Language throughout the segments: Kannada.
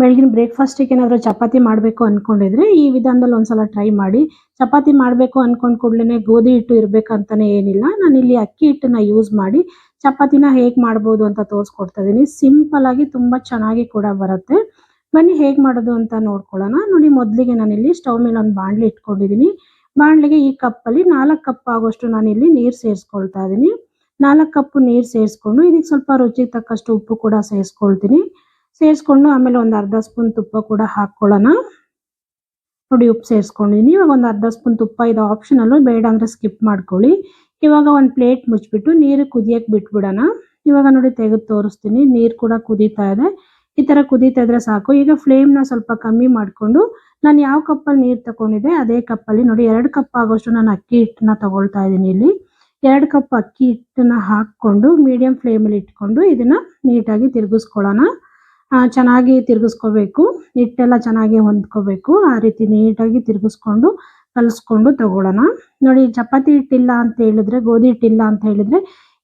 ಬೆಳಗಿನ ಬ್ರೇಕ್‌ಫಾಸ್ಟಿಗೆ ಏನಾದರೂ ಚಪಾತಿ ಮಾಡಬೇಕು ಅನ್ಕೊಂಡಿದ್ರೆ, ಈ ವಿಧಾನದಲ್ಲಿ ಒಂದ್ಸಲ ಟ್ರೈ ಮಾಡಿ. ಚಪಾತಿ ಮಾಡಬೇಕು ಅನ್ಕೊಂಡ್ ಕೂಡ್ಲೆನೆ ಗೋಧಿ ಹಿಟ್ಟು ಇರ್ಬೇಕಂತಾನೆ ಏನಿಲ್ಲ. ನಾನಿಲ್ಲಿ ಅಕ್ಕಿ ಹಿಟ್ಟನ್ನ ಯೂಸ್ ಮಾಡಿ ಚಪಾತಿನ ಹೇಗ್ ಮಾಡ್ಬೋದು ಅಂತ ತೋರಿಸ್ಕೊಡ್ತಾ ಇದೀನಿ. ಸಿಂಪಲ್ ಆಗಿ ತುಂಬಾ ಚೆನ್ನಾಗಿ ಕೂಡ ಬರುತ್ತೆ. ಬನ್ನಿ ಹೇಗ್ ಮಾಡೋದು ಅಂತ ನೋಡ್ಕೊಳ್ಳೋಣ. ನೋಡಿ, ಮೊದಲಿಗೆ ನಾನಿಲ್ಲಿ ಸ್ಟವ್ ಮೇಲೆ ಒಂದು ಬಾಣಲಿ ಇಟ್ಕೊಂಡಿದೀನಿ. ಬಾಣಲಿಗೆ ಈ ಕಪ್ಪಲ್ಲಿ 4 ಕಪ್ ಆಗುವಷ್ಟು ನಾನಿಲ್ಲಿ ನೀರು ಸೇರಿಸ್ಕೊಳ್ತಾ ಇದೀನಿ. 4 ಕಪ್ ನೀರು ಸೇರಿಸ್ಕೊಂಡು ಇದಕ್ಕೆ ಸ್ವಲ್ಪ ರುಚಿಗೆ ತಕ್ಕಷ್ಟು ಉಪ್ಪು ಕೂಡ ಸೇರಿಸ್ಕೊಳ್ತೀನಿ. ಸೇರಿಸ್ಕೊಂಡು ಆಮೇಲೆ ಒಂದು ಅರ್ಧ ಸ್ಪೂನ್ ತುಪ್ಪ ಕೂಡ ಹಾಕ್ಕೊಳ್ಳೋಣ. ನೋಡಿ, ಉಪ್ಪು ಸೇರಿಸ್ಕೊಂಡಿದ್ದೀನಿ. ಇವಾಗ ಒಂದು ಅರ್ಧ ಸ್ಪೂನ್ ತುಪ್ಪ, ಇದು ಆಪ್ಷನಲ್ಲು, ಬೇಡ ಅಂದರೆ ಸ್ಕಿಪ್ ಮಾಡ್ಕೊಳ್ಳಿ. ಇವಾಗ ಒಂದು ಪ್ಲೇಟ್ ಮುಚ್ಚಿಬಿಟ್ಟು ನೀರು ಕುದಿಯಕ್ಕೆ ಬಿಟ್ಬಿಡೋಣ. ಇವಾಗ ನೋಡಿ ತೆಗೆದು ತೋರಿಸ್ತೀನಿ. ನೀರು ಕೂಡ ಕುದೀತಾ ಇದೆ. ಈ ಥರ ಕುದೀತಾ ಇದ್ರೆ ಸಾಕು. ಈಗ ಫ್ಲೇಮ್ನ ಸ್ವಲ್ಪ ಕಮ್ಮಿ ಮಾಡಿಕೊಂಡು ನಾನು ಯಾವ ಕಪ್ಪಲ್ಲಿ ನೀರು ತಗೊಂಡಿದ್ದೆ ಅದೇ ಕಪ್ಪಲ್ಲಿ ನೋಡಿ 2 ಕಪ್ ಆಗೋಷ್ಟು ನಾನು ಅಕ್ಕಿ ಹಿಟ್ಟನ್ನ ತಗೊಳ್ತಾ ಇದ್ದೀನಿ. ಇಲ್ಲಿ 2 ಕಪ್ ಅಕ್ಕಿ ಹಿಟ್ಟನ್ನ ಹಾಕ್ಕೊಂಡು ಮೀಡಿಯಂ ಫ್ಲೇಮಲ್ಲಿ ಇಟ್ಕೊಂಡು ಇದನ್ನ ನೀಟಾಗಿ ತಿರುಗಿಸ್ಕೊಳ್ಳೋಣ. ಚೆನ್ನಾಗಿ ತಿರುಗಿಸ್ಕೋಬೇಕು. ಹಿಟ್ಟೆಲ್ಲ ಚೆನ್ನಾಗಿ ಹೊಂದ್ಕೋಬೇಕು. ಆ ರೀತಿ ನೀಟಾಗಿ ತಿರುಗಿಸ್ಕೊಂಡು ಕಲಿಸ್ಕೊಂಡು ತಗೊಳ್ಳೋಣ. ನೋಡಿ, ಚಪಾತಿ ಹಿಟ್ಟಿಲ್ಲ ಅಂತ ಹೇಳಿದ್ರೆ, ಗೋಧಿ ಹಿಟ್ಟಿಲ್ಲ ಅಂತ ಹೇಳಿದ್ರೆ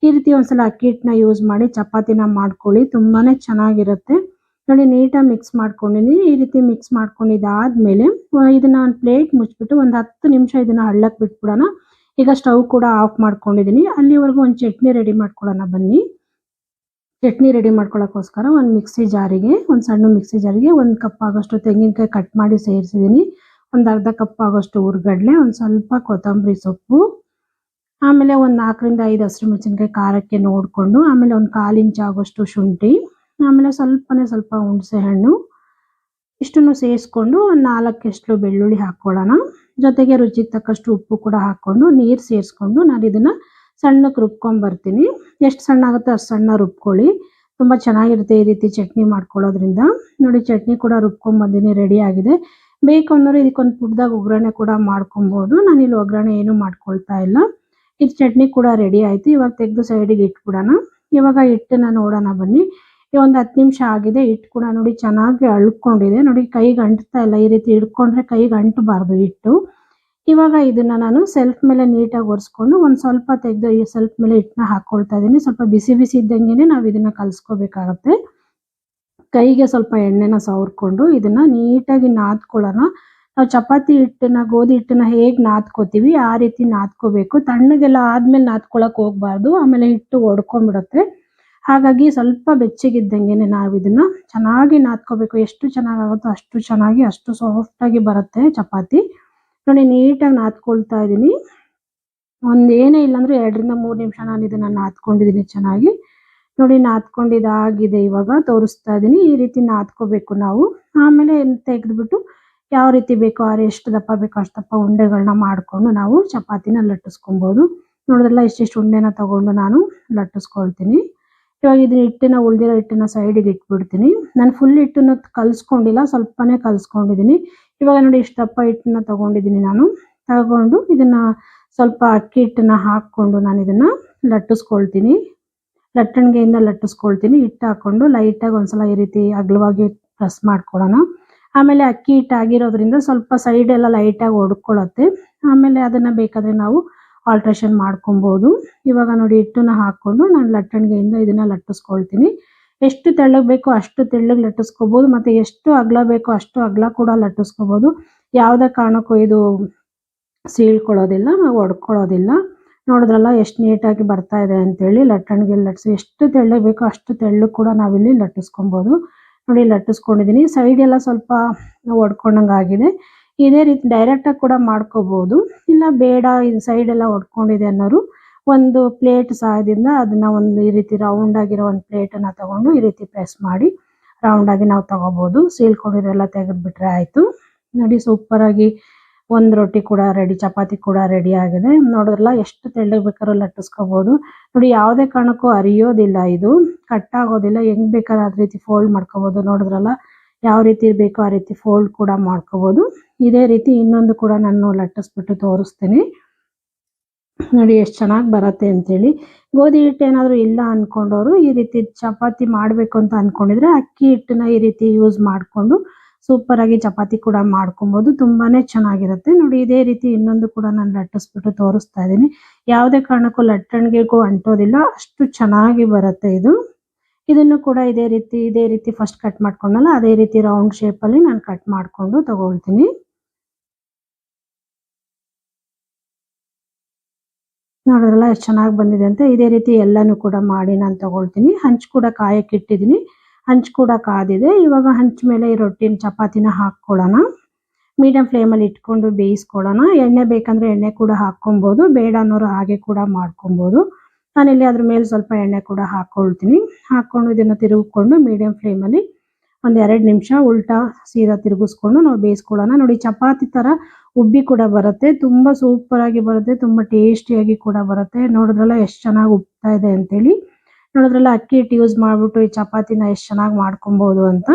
ಈ ರೀತಿ ಒಂದ್ಸಲ ಅಕ್ಕಿ ಹಿಟ್ಟನ್ನ ಯೂಸ್ ಮಾಡಿ ಚಪಾತಿನ ಮಾಡ್ಕೊಳ್ಳಿ. ತುಂಬಾನೇ ಚೆನ್ನಾಗಿರುತ್ತೆ. ನೋಡಿ, ನೀಟಾಗಿ ಮಿಕ್ಸ್ ಮಾಡ್ಕೊಂಡಿದ್ದೀನಿ. ಈ ರೀತಿ ಮಿಕ್ಸ್ ಮಾಡ್ಕೊಂಡಿದ್ದಾದ್ಮೇಲೆ ಇದನ್ನ ಒಂದು ಪ್ಲೇಟ್ ಮುಚ್ಚಿಬಿಟ್ಟು ಒಂದು 10 ನಿಮಿಷ ಇದನ್ನ ಹಳ್ಳಕ್ಕೆ ಬಿಟ್ಬಿಡೋಣ. ಈಗ ಸ್ಟವ್ ಕೂಡ ಆಫ್ ಮಾಡ್ಕೊಂಡಿದ್ದೀನಿ. ಅಲ್ಲಿವರೆಗೂ ಒಂದು ಚಟ್ನಿ ರೆಡಿ ಮಾಡ್ಕೊಳ್ಳೋಣ ಬನ್ನಿ. ಚಟ್ನಿ ರೆಡಿ ಮಾಡ್ಕೊಳ್ಳೋಕ್ಕೋಸ್ಕರ ಒಂದು ಸಣ್ಣ ಮಿಕ್ಸಿ ಜಾರಿಗೆ 1 ಕಪ್ ಆಗೋಷ್ಟು ತೆಂಗಿನಕಾಯಿ ಕಟ್ ಮಾಡಿ ಸೇರಿಸಿದ್ದೀನಿ. ಒಂದು ಅರ್ಧ ಕಪ್ ಆಗೋಷ್ಟು ಹುರ್ಗಡ್ಲೆ, ಒಂದು ಸ್ವಲ್ಪ ಕೊತ್ತಂಬರಿ ಸೊಪ್ಪು, ಆಮೇಲೆ ಒಂದು 4 ರಿಂದ 5 ಹಸಿಮೆಣಸಿನಕಾಯಿ ಖಾರಕ್ಕೆ ನೋಡಿಕೊಂಡು, ಆಮೇಲೆ ಒಂದು 1/4 ಇಂಚ್ ಆಗೋಷ್ಟು ಶುಂಠಿ, ಆಮೇಲೆ ಸ್ವಲ್ಪ ಹುಣಸೆ ಹಣ್ಣು, ಇಷ್ಟನ್ನು ಸೇರಿಸ್ಕೊಂಡು ಒಂದು 4 ಎಸ್ಳು ಬೆಳ್ಳುಳ್ಳಿ ಹಾಕ್ಕೊಳ್ಳೋಣ. ಜೊತೆಗೆ ರುಚಿಗೆ ತಕ್ಕಷ್ಟು ಉಪ್ಪು ಕೂಡ ಹಾಕ್ಕೊಂಡು ನೀರು ಸೇರಿಸ್ಕೊಂಡು ನಾನು ಇದನ್ನು ಸಣ್ಣಕ್ಕೆ ರುಬ್ಕೊಂಡ್ಬರ್ತೀನಿ. ಎಷ್ಟು ಸಣ್ಣ ಆಗುತ್ತೋ ಅಷ್ಟು ಸಣ್ಣ ರುಬ್ಕೊಳ್ಳಿ. ತುಂಬ ಚೆನ್ನಾಗಿರುತ್ತೆ ಈ ರೀತಿ ಚಟ್ನಿ ಮಾಡ್ಕೊಳ್ಳೋದ್ರಿಂದ. ನೋಡಿ, ಚಟ್ನಿ ಕೂಡ ರುಬ್ಕೊಂಡ್ಬಂದಿನಿ, ರೆಡಿ ಆಗಿದೆ. ಬೇಕು ಅನ್ನೋರು ಇದಕ್ಕೊಂದು ಪುಟ್ಟದಾಗ ಒಗ್ಗರಣೆ ಕೂಡ ಮಾಡ್ಕೊಬೋದು. ನಾನಿಲ್ಲಿ ಒಗ್ಗರಣೆ ಏನೂ ಮಾಡ್ಕೊಳ್ತಾ ಇಲ್ಲ. ಇದು ಚಟ್ನಿ ಕೂಡ ರೆಡಿ ಆಯಿತು. ಇವಾಗ ತೆಗೆದು ಸೈಡಿಗೆ ಇಟ್ಬಿಡೋಣ. ಇವಾಗ ಹಿಟ್ಟನ್ನು ನೋಡೋಣ ಬನ್ನಿ. ಒಂದು 10 ನಿಮಿಷ ಆಗಿದೆ. ಹಿಟ್ಟು ಕೂಡ ನೋಡಿ ಚೆನ್ನಾಗಿ ಅಳ್ಕೊಂಡಿದೆ. ನೋಡಿ, ಕೈಗೆ ಅಂಟ್ತಾ ಇಲ್ಲ. ಈ ರೀತಿ ಹಿಡ್ಕೊಂಡ್ರೆ ಕೈಗೆ ಅಂಟಬಾರ್ದು ಹಿಟ್ಟು. ಇವಾಗ ಇದನ್ನ ನಾನು ಸೆಲ್ಫ್ ಮೇಲೆ ನೀಟಾಗಿ ಒರೆಸ್ಕೊಂಡು ಒಂದು ಸ್ವಲ್ಪ ತೆಗೆದು ಈ ಸೆಲ್ಫ್ ಮೇಲೆ ಹಿಟ್ಟನ್ನ ಹಾಕ್ಕೊಳ್ತಾ ಇದ್ದೀನಿ. ಸ್ವಲ್ಪ ಬಿಸಿ ಬಿಸಿ ಇದ್ದಂಗೆನೆ ನಾವು ಇದನ್ನ ಕಲಿಸ್ಕೋಬೇಕಾಗತ್ತೆ. ಕೈಗೆ ಸ್ವಲ್ಪ ಎಣ್ಣೆನ ಸವರ್ಕೊಂಡು ಇದನ್ನ ನೀಟಾಗಿ ನಾದ್ಕೊಳ್ಳೋಣ. ನಾವು ಚಪಾತಿ ಹಿಟ್ಟನ್ನ, ಗೋಧಿ ಹಿಟ್ಟನ್ನ ಹೇಗೆ ನಾದ್ಕೋತೀವಿ ಆ ರೀತಿ ನಾದ್ಕೋಬೇಕು. ತಣ್ಣಗೆಲ್ಲ ಆದ್ಮೇಲೆ ನಾದ್ಕೊಳಕ್ ಹೋಗ್ಬಾರ್ದು, ಆಮೇಲೆ ಹಿಟ್ಟು ಒಡ್ಕೊಂಡ್ಬಿಡುತ್ತೆ. ಹಾಗಾಗಿ ಸ್ವಲ್ಪ ಬೆಚ್ಚಗಿದ್ದಂಗೆನೆ ನಾವು ಇದನ್ನ ಚೆನ್ನಾಗಿ ನಾದ್ಕೋಬೇಕು. ಎಷ್ಟು ಚೆನ್ನಾಗಾಗುತ್ತೋ ಅಷ್ಟು ಚೆನ್ನಾಗಿ, ಅಷ್ಟು ಸಾಫ್ಟಾಗಿ ಬರುತ್ತೆ ಚಪಾತಿ. ನೋಡಿ, ನೀಟಾಗಿ ನಾದ್ಕೊಳ್ತಾ ಇದ್ದೀನಿ. ಏನೇ ಇಲ್ಲಾಂದ್ರೆ 2 ರಿಂದ 3 ನಿಮಿಷ ನಾನು ಇದನ್ನ ನಾದ್ಕೊಂಡಿದ್ದೀನಿ ಚೆನ್ನಾಗಿ. ನೋಡಿ, ನಾದ್ಕೊಂಡಿದ್ದಾಗಿದೆ. ಇವಾಗ ತೋರಿಸ್ತಾ ಇದ್ದೀನಿ. ಈ ರೀತಿ ನಾದ್ಕೋಬೇಕು ನಾವು. ಆಮೇಲೆ ತೆಗೆದ್ಬಿಟ್ಟು ಯಾವ ರೀತಿ ಬೇಕೋ ಎಷ್ಟು ದಪ್ಪ ಬೇಕೋ ಅಷ್ಟು ದಪ್ಪ ಉಂಡೆಗಳನ್ನ ಮಾಡಿಕೊಂಡು ನಾವು ಚಪಾತಿನ ಲಟ್ಟಿಸ್ಕೊಬೋದು. ನೋಡಿದ್ರಲ್ಲ, ಇಷ್ಟಿಷ್ಟು ಉಂಡೆನ ತಗೊಂಡು ನಾನು ಲಟ್ಟಿಸ್ಕೊಳ್ತೀನಿ. ಇವಾಗ ಇದನ್ನ ಉಳಿದಿರೋ ಹಿಟ್ಟನ್ನ ಸೈಡಿಗೆ ಇಟ್ಬಿಡ್ತೀನಿ. ನಾನು ಫುಲ್ ಹಿಟ್ಟನ್ನು ಕಲಿಸ್ಕೊಂಡಿಲ್ಲ, ಸ್ವಲ್ಪನೇ ಕಲಿಸ್ಕೊಂಡಿದ್ದೀನಿ. ಇವಾಗ ನೋಡಿ, ಇಷ್ಟು ದಪ್ಪ ಹಿಟ್ಟನ್ನ ತಗೊಂಡಿದ್ದೀನಿ. ತಗೊಂಡು ಇದನ್ನ ಸ್ವಲ್ಪ ಅಕ್ಕಿ ಹಿಟ್ಟನ್ನ ಹಾಕ್ಕೊಂಡು ನಾನು ಇದನ್ನ ಲಟ್ಟಿಸ್ಕೊಳ್ತೀನಿ. ಲಟ್ಟಣಿಗೆಯಿಂದ ಲಟ್ಟಿಸ್ಕೊಳ್ತೀನಿ. ಹಿಟ್ಟು ಹಾಕ್ಕೊಂಡು ಲೈಟಾಗಿ ಒಂದ್ಸಲ ಈ ರೀತಿ ಅಗಲವಾಗಿ ಪ್ರೆಸ್ ಮಾಡ್ಕೊಳ್ಳೋಣ. ಆಮೇಲೆ ಅಕ್ಕಿ ಹಿಟ್ಟು ಆಗಿರೋದ್ರಿಂದ ಸ್ವಲ್ಪ ಸೈಡ್ ಎಲ್ಲ ಲೈಟಾಗಿ ಒಡ್ಕೊಳ್ಳುತ್ತೆ. ಆಮೇಲೆ ಅದನ್ನ ಬೇಕಾದ್ರೆ ನಾವು ಆಲ್ಟ್ರೇಷನ್ ಮಾಡ್ಕೊಬೋದು. ಇವಾಗ ನೋಡಿ, ಹಿಟ್ಟನ್ನ ಹಾಕ್ಕೊಂಡು ನಾನು ಲಟ್ಟಣಿಗೆಯಿಂದ ಇದನ್ನ ಲಟ್ಟಿಸ್ಕೊಳ್ತೀನಿ. ಎಷ್ಟು ತೆಳ್ಳಗೆ ಬೇಕೋ ಅಷ್ಟು ತೆಳ್ಳಗೆ ಲಟ್ಟಿಸ್ಕೋಬೋದು, ಮತ್ತು ಎಷ್ಟು ಅಗಲ ಬೇಕೋ ಅಷ್ಟು ಅಗಲ ಕೂಡ ಲಟ್ಟಿಸ್ಕೋಬೋದು. ಯಾವುದೇ ಕಾರಣಕ್ಕೂ ಇದು ಸೀಳ್ಕೊಳ್ಳೋದಿಲ್ಲ, ಒಡ್ಕೊಳ್ಳೋದಿಲ್ಲ. ನೋಡಿದ್ರಲ್ಲ ಎಷ್ಟು ನೀಟಾಗಿ ಬರ್ತಾ ಇದೆ ಅಂತೇಳಿ. ಲಟ್ಟಣಿಗೆ ಲಟ್ಟಿಸಿ ಎಷ್ಟು ತೆಳ್ಳಗೆ ಬೇಕೋ ಅಷ್ಟು ತೆಳ್ಳಗೆ ಕೂಡ ನಾವಿಲ್ಲಿ ಲಟ್ಟಿಸ್ಕೊಬೋದು. ನೋಡಿ, ಲಟ್ಟಿಸ್ಕೊಂಡಿದ್ದೀನಿ. ಸೈಡ್ ಎಲ್ಲ ಸ್ವಲ್ಪ ಒಡ್ಕೊಂಡಂಗೆ ಆಗಿದೆ. ಇದೇ ರೀತಿ ಡೈರೆಕ್ಟಾಗಿ ಕೂಡ ಮಾಡ್ಕೋಬೋದು. ಇಲ್ಲ ಬೇಡ, ಇದು ಸೈಡ್ ಎಲ್ಲ ಒಡ್ಕೊಂಡಿದೆ ಅನ್ನೋರು ಒಂದು ಪ್ಲೇಟ್ ಸಹಾಯದಿಂದ ಅದನ್ನ ಈ ರೀತಿ ರೌಂಡ್ ಆಗಿರೋ ಒಂದು ಪ್ಲೇಟನ್ನು ತಗೊಂಡು ಈ ರೀತಿ ಪ್ರೆಸ್ ಮಾಡಿ ರೌಂಡಾಗಿ ನಾವು ತಗೋಬೋದು. ಸೀಳ್ಕೊಂಡಿರೋಲ್ಲ ತೆಗೆದ್ಬಿಟ್ರೆ ಆಯಿತು. ನೋಡಿ, ಸೂಪರಾಗಿ ಒಂದು ರೊಟ್ಟಿ ಕೂಡ ರೆಡಿ, ಚಪಾತಿ ಕೂಡ ರೆಡಿ ಆಗಿದೆ. ನೋಡಿದ್ರಲ್ಲ, ಎಷ್ಟು ತೆಳ್ಳಗೆ ಬೇಕಾದ್ರೂ ಲಟ್ಟಿಸ್ಕೋಬೋದು. ನೋಡಿ, ಯಾವುದೇ ಕಾರಣಕ್ಕೂ ಅರಿಯೋದಿಲ್ಲ, ಇದು ಕಟ್ಟಾಗೋದಿಲ್ಲ. ಹೆಂಗೆ ಬೇಕಾದ್ರೆ ಅದೇ ರೀತಿ ಫೋಲ್ಡ್ ಮಾಡ್ಕೋಬೋದು. ನೋಡಿದ್ರಲ್ಲ, ಯಾವ ರೀತಿ ಬೇಕೋ ಆ ರೀತಿ ಫೋಲ್ಡ್ ಕೂಡ ಮಾಡ್ಕೋಬೋದು. ಇದೇ ರೀತಿ ಇನ್ನೊಂದು ಕೂಡ ನಾನು ಲಟ್ಟಿಸ್ಬಿಟ್ಟು ತೋರಿಸ್ತೀನಿ. ನೋಡಿ, ಎಷ್ಟು ಚೆನ್ನಾಗಿ ಬರುತ್ತೆ ಅಂತೇಳಿ. ಗೋಧಿ ಹಿಟ್ಟು ಏನಾದರೂ ಇಲ್ಲ ಅಂದ್ಕೊಂಡವರು ಈ ರೀತಿ ಚಪಾತಿ ಮಾಡಬೇಕು ಅಂತ ಅಂದ್ಕೊಂಡಿದ್ರೆ ಅಕ್ಕಿ ಹಿಟ್ಟನ್ನ ಈ ರೀತಿ ಯೂಸ್ ಮಾಡಿಕೊಂಡು ಸೂಪರಾಗಿ ಚಪಾತಿ ಕೂಡ ಮಾಡ್ಕೊಬೋದು. ತುಂಬಾ ಚೆನ್ನಾಗಿರುತ್ತೆ. ನೋಡಿ, ಇದೇ ರೀತಿ ಇನ್ನೊಂದು ಕೂಡ ನಾನು ಲಟ್ಟಿಸ್ಬಿಟ್ಟು ತೋರಿಸ್ತಾ ಇದ್ದೀನಿ. ಯಾವುದೇ ಕಾರಣಕ್ಕೂ ಲಟ್ಟಣಿಗೆಗೂ ಅಂಟೋದಿಲ್ಲ, ಅಷ್ಟು ಚೆನ್ನಾಗಿ ಬರುತ್ತೆ ಇದು. ಇದನ್ನು ಕೂಡ ಇದೇ ರೀತಿ ಫಸ್ಟ್ ಕಟ್ ಮಾಡ್ಕೊಂಡಲ್ಲ ಅದೇ ರೀತಿ ರೌಂಡ್ ಶೇಪಲ್ಲಿ ನಾನು ಕಟ್ ಮಾಡಿಕೊಂಡು ತಗೊಳ್ತೀನಿ. ನೋಡಿದ್ರಲ್ಲ ಎಷ್ಟು ಚೆನ್ನಾಗಿ ಬಂದಿದೆ ಅಂತ. ಇದೇ ರೀತಿ ಎಲ್ಲಾನು ಕೂಡ ಮಾಡಿ ನಾನು ತಗೊಳ್ತೀನಿ. ಹಂಚು ಕೂಡ ಕಾಯಕ್ಕೆ ಇಟ್ಟಿದ್ದೀನಿ. ಹಂಚು ಕೂಡ ಕಾದಿದೆ. ಇವಾಗ ಹಂಚು ಮೇಲೆ ಈ ರೊಟ್ಟಿನ ಚಪಾತಿನ ಹಾಕ್ಕೊಳ್ಳೋಣ. ಮೀಡಿಯಂ ಫ್ಲೇಮಲ್ಲಿ ಇಟ್ಕೊಂಡು ಬೇಯಿಸ್ಕೊಳ್ಳೋಣ. ಎಣ್ಣೆ ಬೇಕಂದ್ರೆ ಎಣ್ಣೆ ಕೂಡ ಹಾಕ್ಕೊಬೋದು, ಬೇಡ ಅನ್ನೋರು ಹಾಗೆ ಕೂಡ ಮಾಡ್ಕೊಬೋದು. ನಾನಿಲ್ಲಿ ಅದ್ರ ಮೇಲೆ ಸ್ವಲ್ಪ ಎಣ್ಣೆ ಕೂಡ ಹಾಕ್ಕೊಳ್ತೀನಿ. ಹಾಕ್ಕೊಂಡು ಇದನ್ನು ತಿರುಗಿಕೊಂಡು ಮೀಡಿಯಂ ಫ್ಲೇಮಲ್ಲಿ ಒಂದು 2 ನಿಮಿಷ ಉಲ್ಟಾ ಸೀದಾ ತಿರುಗಿಸ್ಕೊಂಡು ನಾವು ಬೇಯಿಸ್ಕೊಳ್ಳೋಣ. ನೋಡಿ ಚಪಾತಿ ಥರ ಉಬ್ಬಿ ಕೂಡ ಬರುತ್ತೆ, ತುಂಬ ಸೂಪರಾಗಿ ಬರುತ್ತೆ, ತುಂಬ ಟೇಸ್ಟಿಯಾಗಿ ಕೂಡ ಬರುತ್ತೆ. ನೋಡಿದ್ರಲ್ಲ ಎಷ್ಟು ಚೆನ್ನಾಗಿ ಉಬ್ತಾ ಇದೆ ಅಂತೇಳಿ. ನೋಡಿದ್ರಲ್ಲ ಅಕ್ಕಿ ಹಿಟ್ಟು ಯೂಸ್ ಮಾಡಿಬಿಟ್ಟು ಈ ಚಪಾತಿನ ಎಷ್ಟು ಚೆನ್ನಾಗಿ ಮಾಡ್ಕೊಬೋದು ಅಂತ.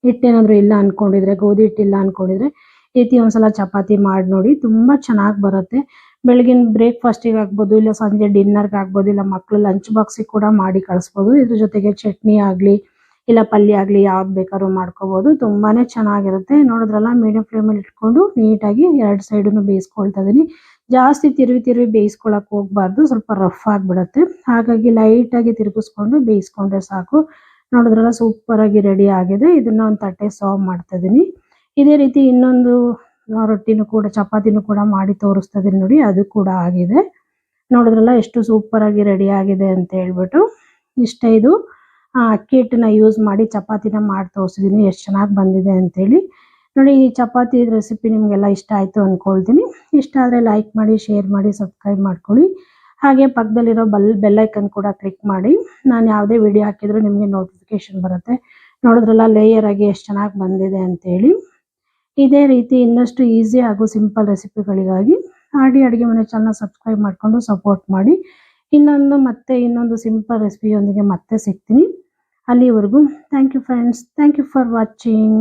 ಹಿಟ್ಟೇನಾದರೂ ಇಲ್ಲ ಅಂದ್ಕೊಂಡಿದ್ರೆ, ಗೋಧಿ ಹಿಟ್ಟಿಲ್ಲ ಅಂದ್ಕೊಂಡಿದ್ರೆ ಈ ರೀತಿ ಒಂದ್ಸಲ ಚಪಾತಿ ಮಾಡಿ ನೋಡಿ, ತುಂಬ ಚೆನ್ನಾಗಿ ಬರುತ್ತೆ. ಬೆಳಗಿನ ಬ್ರೇಕ್ಫಾಸ್ಟಿಗೆ ಆಗ್ಬೋದು, ಇಲ್ಲ ಸಂಜೆ ಡಿನ್ನರ್ಗೆ ಆಗ್ಬೋದು, ಇಲ್ಲ ಮಕ್ಕಳು ಲಂಚ್ ಬಾಕ್ಸಿಗೆ ಕೂಡ ಮಾಡಿ ಕಳಿಸ್ಬೋದು. ಇದ್ರ ಜೊತೆಗೆ ಚಟ್ನಿ ಆಗಲಿ ಇಲ್ಲ ಪಲ್ಯ ಆಗಲಿ ಯಾವ್ದು ಬೇಕಾದ್ರೂ ಮಾಡ್ಕೋಬೋದು. ತುಂಬಾ ಚೆನ್ನಾಗಿರುತ್ತೆ. ನೋಡಿದ್ರಲ್ಲ ಮೀಡಿಯಂ ಫ್ಲೇಮಲ್ಲಿ ಇಟ್ಕೊಂಡು ನೀಟಾಗಿ 2 ಸೈಡನ್ನು ಬೇಯಿಸ್ಕೊಳ್ತಾ ಇದ್ದೀನಿ. ಜಾಸ್ತಿ ತಿರುವಿ ಬೇಯಿಸ್ಕೊಳಕ್ಕೆ ಹೋಗಬಾರ್ದು, ಸ್ವಲ್ಪ ರಫ್ ಆಗಿಬಿಡುತ್ತೆ. ಹಾಗಾಗಿ ಲೈಟಾಗಿ ತಿರುಗಿಸ್ಕೊಂಡು ಬೇಯಿಸ್ಕೊಂಡ್ರೆ ಸಾಕು. ನೋಡಿದ್ರಲ್ಲ ಸೂಪರಾಗಿ ರೆಡಿ ಆಗಿದೆ. ಇದನ್ನ ಒಂದು ತಟ್ಟೆ ಸರ್ವ್ ಮಾಡ್ತಾ ಇದ್ದೀನಿ. ಇದೇ ರೀತಿ ಇನ್ನೊಂದು ರೊಟ್ಟಿನೂ ಕೂಡ ಚಪಾತಿನೂ ಕೂಡ ಮಾಡಿ ತೋರಿಸ್ತಾ ಇದ್ದೀನಿ ನೋಡಿ, ಅದು ಕೂಡ ಆಗಿದೆ. ನೋಡಿದ್ರಲ್ಲ ಎಷ್ಟು ಸೂಪರಾಗಿ ರೆಡಿ ಆಗಿದೆ ಅಂತ ಹೇಳ್ಬಿಟ್ಟು. ಇಷ್ಟೇ ಇದು ಅಕ್ಕಿ ಹಿಟ್ಟನ್ನ ಯೂಸ್ ಮಾಡಿ ಚಪಾತಿನ ಮಾಡಿ ತೋರಿಸಿದ್ದೀನಿ, ಎಷ್ಟು ಚೆನ್ನಾಗಿ ಬಂದಿದೆ ಅಂತೇಳಿ. ನೋಡಿ ಈ ಚಪಾತಿ ರೆಸಿಪಿ ನಿಮಗೆಲ್ಲ ಇಷ್ಟ ಆಯಿತು ಅಂದ್ಕೊಳ್ತೀನಿ. ಇಷ್ಟ ಆದರೆ ಲೈಕ್ ಮಾಡಿ, ಶೇರ್ ಮಾಡಿ, ಸಬ್ಸ್ಕ್ರೈಬ್ ಮಾಡ್ಕೊಳ್ಳಿ. ಹಾಗೆ ಪಕ್ಕದಲ್ಲಿರೋ ಬೆಲ್ ಐಕನ್ ಕೂಡ ಕ್ಲಿಕ್ ಮಾಡಿ. ನಾನು ಯಾವುದೇ ವಿಡಿಯೋ ಹಾಕಿದರೂ ನಿಮಗೆ ನೋಟಿಫಿಕೇಶನ್ ಬರುತ್ತೆ. ನೋಡಿದ್ರಲ್ಲ ಲೇಯರ್ ಆಗಿ ಎಷ್ಟು ಚೆನ್ನಾಗಿ ಬಂದಿದೆ ಅಂತೇಳಿ. ಇದೇ ರೀತಿ ಇನ್ನಷ್ಟು ಈಸಿ ಹಾಗೂ ಸಿಂಪಲ್ ರೆಸಿಪಿಗಳಿಗಾಗಿ ಆಡಿ ಅಡುಗೆ ಮನೆ ಚಾನಲ್ ಸಬ್ಸ್ಕ್ರೈಬ್ ಮಾಡಿಕೊಂಡು ಸಪೋರ್ಟ್ ಮಾಡಿ. ಇನ್ನೊಂದು ಸಿಂಪಲ್ ರೆಸಿಪಿಯೊಂದಿಗೆ ಮತ್ತೆ ಸಿಗ್ತೀನಿ. ಅಲ್ಲಿವರೆಗೂ thank you friends. Thank you for watching.